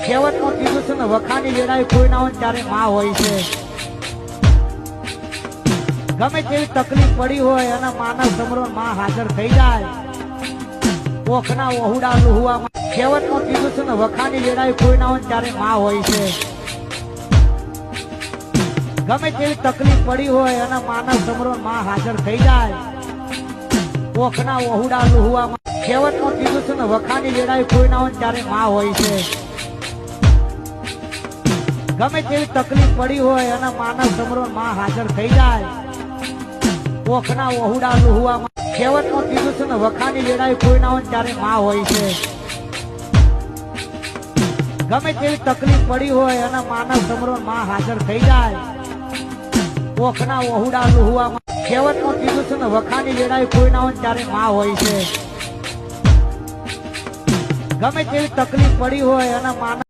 કહેવતમાં કીધું છે ને, વખાની વેળાએ કોઈ ના હોય ત્યારે માં હોય છે. ગમે તેવી તકલીફ પડી હોય અને માનવ સમરો માં હાજર થઈ જાય. ઓખના વહુડા લુહવામાં કહેવતમાં કીધું છે ને, વખાની વેળાએ કોઈ ના હોય ત્યારે માં હોય છે. ગમે તેવી તકલીફ પડી હોય અને માનવ સમરો માં હાજર થઈ જાય. ઓખના વહુડા લુહવામાં કહેવતમાં કીધું છે ને, વખાની વેળાએ કોઈ ના હોય ત્યારે માં હોય છે. ગમે તેવી તકલીફ પડી હોય અને માનવ સમરો માં હાજર થઈ જાય. ઓખના વહુડા લુહવામાં કહેવતમાં કીધું છે ને, વખાની વેળાએ કોઈ ના હોય ત્યારે માં હોય છે. ગમે તેવી તકલીફ પડી હોય અને માનવ સમરો માં હાજર થઈ જાય. ઓખના વહુડા લુહવામાં કહેવતમાં કીધું છે ને, વખાની વેળાએ કોઈ ના હોય ત્યારે માં હોય છે. ગમે તેવી તકલીફ પડી હોય અને માનવ